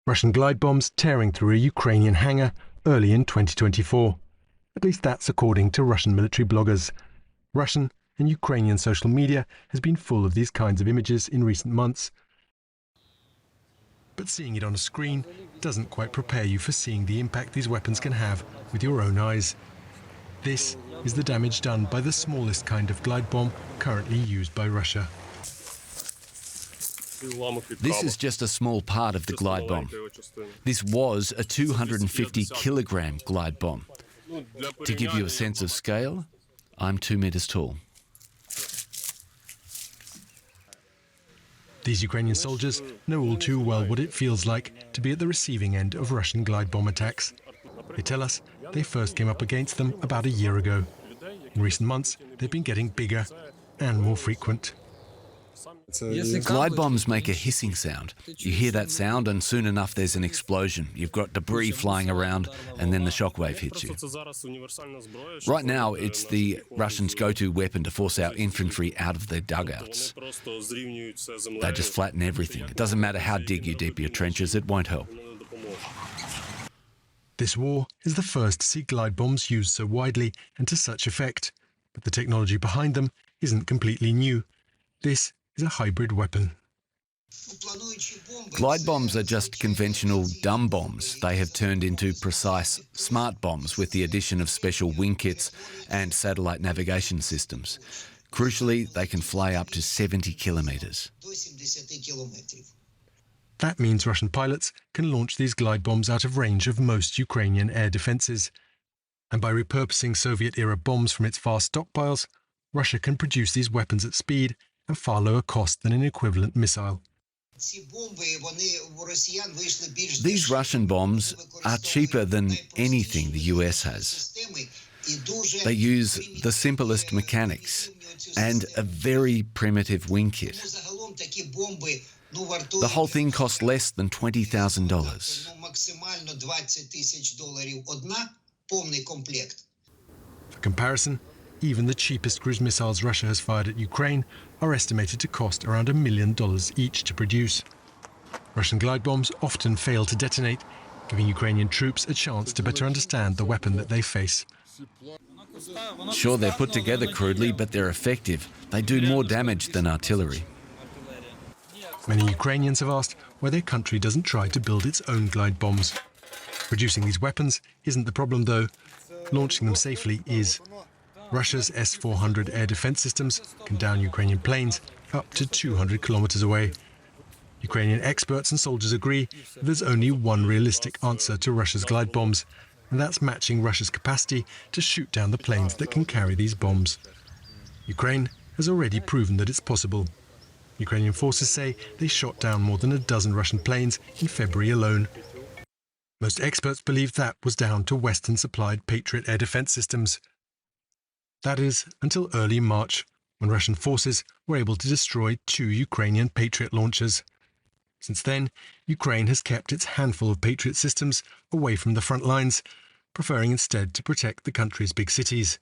Russian glide bombs tearing through a Ukrainian hangar early in 2024. At least that's according to Russian military bloggers. Russian and Ukrainian social media has been full of these kinds of images in recent months. But seeing it on a screen doesn't quite prepare you for seeing the impact these weapons can have with your own eyes. This is the damage done by the smallest kind of glide bomb currently used by Russia. This is just a small part of the glide bomb. This was a 250-kilogram glide bomb. To give you a sense of scale, I'm 2 meters tall. These Ukrainian soldiers know all too well what it feels like to be at the receiving end of Russian glide bomb attacks. They tell us they first came up against them about a year ago. In recent months, they've been getting bigger and more frequent. Glide bombs make a hissing sound. You hear that sound and soon enough there's an explosion. You've got debris flying around and then the shockwave hits you. Right now it's the Russians' go-to weapon to force our infantry out of their dugouts. They just flatten everything. It doesn't matter how deep your trenches, it won't help. This war is the first to see glide bombs used so widely and to such effect. But the technology behind them isn't completely new. This is a hybrid weapon. Glide bombs are just conventional dumb bombs. They have turned into precise smart bombs with the addition of special wing kits and satellite navigation systems. Crucially, they can fly up to 70 kilometres. That means Russian pilots can launch these glide bombs out of range of most Ukrainian air defences. And by repurposing Soviet-era bombs from its vast stockpiles, Russia can produce these weapons at speed and far lower cost than an equivalent missile. These Russian bombs are cheaper than anything the US has. They use the simplest mechanics and a very primitive wing kit. The whole thing costs less than $20,000. For comparison, even the cheapest cruise missiles Russia has fired at Ukraine are estimated to cost around $1 million each to produce. Russian glide bombs often fail to detonate, giving Ukrainian troops a chance to better understand the weapon that they face. Sure, they're put together crudely, but they're effective. They do more damage than artillery. Many Ukrainians have asked why their country doesn't try to build its own glide bombs. Producing these weapons isn't the problem, though. Launching them safely is. Russia's S-400 air defense systems can down Ukrainian planes up to 200 kilometers away. Ukrainian experts and soldiers agree that there's only one realistic answer to Russia's glide bombs, and that's matching Russia's capacity to shoot down the planes that can carry these bombs. Ukraine has already proven that it's possible. Ukrainian forces say they shot down more than a dozen Russian planes in February alone. Most experts believe that was down to Western-supplied Patriot air defense systems. That is, until early March, when Russian forces were able to destroy 2 Ukrainian Patriot launchers. Since then, Ukraine has kept its handful of Patriot systems away from the front lines, preferring instead to protect the country's big cities.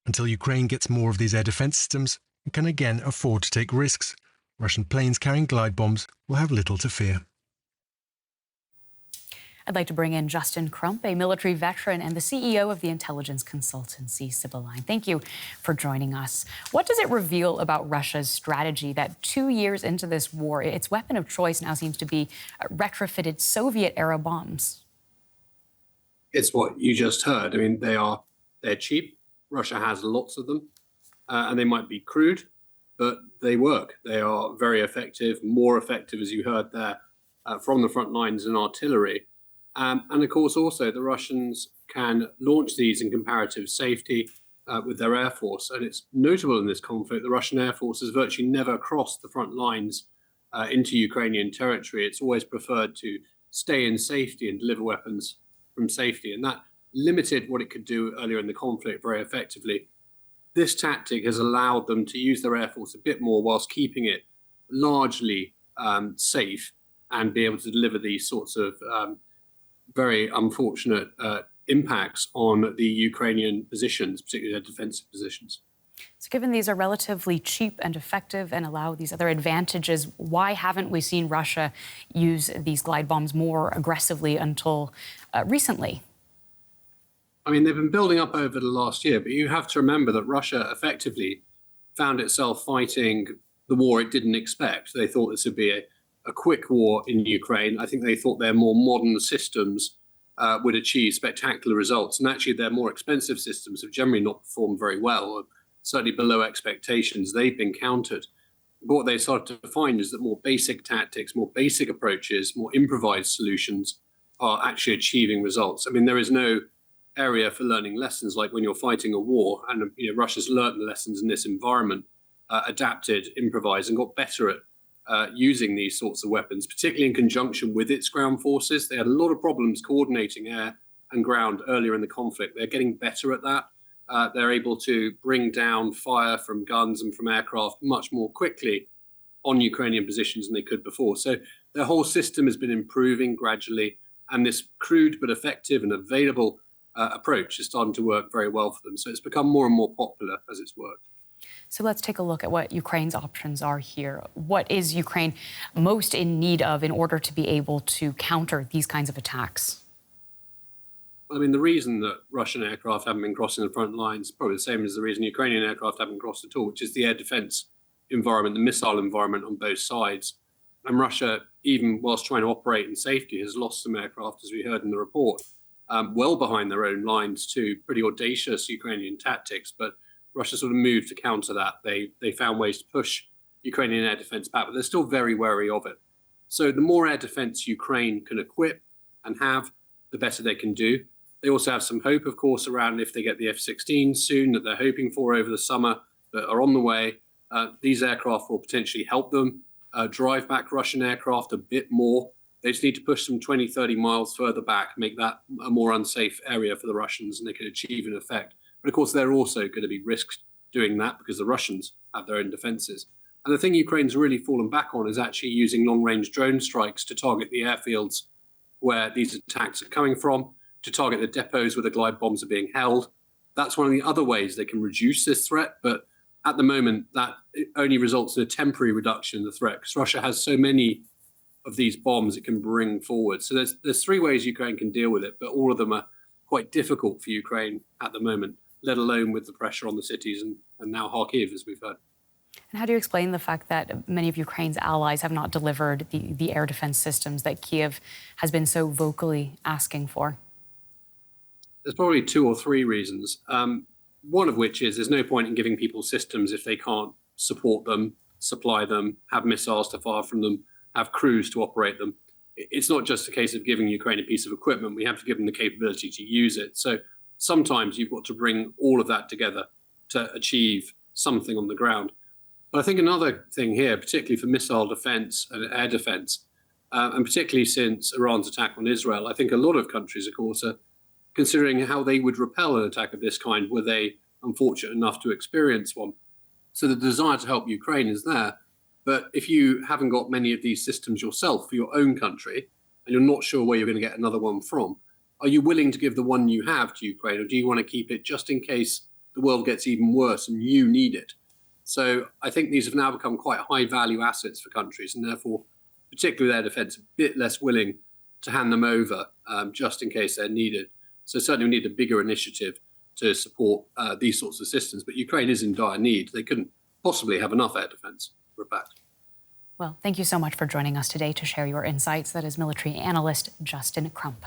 Until Ukraine gets more of these air defense systems and can again afford to take risks, Russian planes carrying glide bombs will have little to fear. I'd like to bring in Justin Crump, a military veteran and the CEO of the intelligence consultancy Sibylline. Thank you for joining us. What does it reveal about Russia's strategy that 2 years into this war, its weapon of choice now seems to be retrofitted Soviet-era bombs? It's what you just heard. I mean, they're cheap. Russia has lots of them, and they might be crude, but they work. They are very effective, more effective, as you heard there, from the front lines in artillery. And of course, also the Russians can launch these in comparative safety with their air force. And it's notable in this conflict, the Russian air force has virtually never crossed the front lines into Ukrainian territory. It's always preferred to stay in safety and deliver weapons from safety. And that limited what it could do earlier in the conflict very effectively. This tactic has allowed them to use their air force a bit more whilst keeping it largely safe and be able to deliver these sorts of very unfortunate impacts on the Ukrainian positions, particularly their defensive positions. So given these are relatively cheap and effective and allow these other advantages, why haven't we seen Russia use these glide bombs more aggressively until recently? I mean, they've been building up over the last year, but you have to remember that Russia effectively found itself fighting the war it didn't expect. They thought this would be a quick war in Ukraine. I think they thought their more modern systems would achieve spectacular results. And actually, their more expensive systems have generally not performed very well, or certainly below expectations. They've been countered. But what they started to find is that more basic tactics, more basic approaches, more improvised solutions are actually achieving results. I mean, there is no area for learning lessons like when you're fighting a war, and Russia's learned the lessons in this environment, adapted, improvised, and got better at using these sorts of weapons, particularly in conjunction with its ground forces. They had a lot of problems coordinating air and ground earlier in the conflict. They're getting better at that. They're able to bring down fire from guns and from aircraft much more quickly on Ukrainian positions than they could before. So their whole system has been improving gradually, and this crude but effective and available approach is starting to work very well for them. So it's become more and more popular as it's worked. So let's take a look at what Ukraine's options are here. What is Ukraine most in need of in order to be able to counter these kinds of attacks? I mean, the reason that Russian aircraft haven't been crossing the front lines is probably the same as the reason Ukrainian aircraft haven't crossed at all, which is the air defense environment, the missile environment on both sides. And Russia, even whilst trying to operate in safety, has lost some aircraft, as we heard in the report, well behind their own lines to pretty audacious Ukrainian tactics. But Russia sort of moved to counter that. They found ways to push Ukrainian air defense back, but they're still very wary of it. So the more air defense Ukraine can equip and have, the better they can do. They also have some hope, of course, around if they get the F-16 soon that they're hoping for over the summer that are on the way. These aircraft will potentially help them drive back Russian aircraft a bit more. They just need to push them 20, 30 miles further back, make that a more unsafe area for the Russians, and they can achieve an effect. But of course, they're also going to be risked doing that because the Russians have their own defenses. And the thing Ukraine's really fallen back on is actually using long-range drone strikes to target the airfields where these attacks are coming from, to target the depots where the glide bombs are being held. That's one of the other ways they can reduce this threat. But at the moment, that only results in a temporary reduction in the threat because Russia has so many of these bombs it can bring forward. So there's three ways Ukraine can deal with it, but all of them are quite difficult for Ukraine at the moment, let alone with the pressure on the cities and now Kharkiv, as we've heard. And how do you explain the fact that many of Ukraine's allies have not delivered the air defense systems that Kiev has been so vocally asking for? There's probably two or three reasons. One of which is there's no point in giving people systems if they can't support them, supply them, have missiles to fire from them, have crews to operate them. It's not just a case of giving Ukraine a piece of equipment. We have to give them the capability to use it. So sometimes you've got to bring all of that together to achieve something on the ground. But I think another thing here, particularly for missile defense and air defense, and particularly since Iran's attack on Israel, I think a lot of countries, of course, are considering how they would repel an attack of this kind were they unfortunate enough to experience one. So the desire to help Ukraine is there. But if you haven't got many of these systems yourself for your own country, and you're not sure where you're going to get another one from, are you willing to give the one you have to Ukraine, or do you want to keep it just in case the world gets even worse and you need it? So I think these have now become quite high-value assets for countries, and therefore, particularly their defence, a bit less willing to hand them over just in case they're needed. So certainly we need a bigger initiative to support these sorts of systems. But Ukraine is in dire need. They couldn't possibly have enough air defence for a fact. Well, thank you so much for joining us today to share your insights. That is military analyst Justin Crump.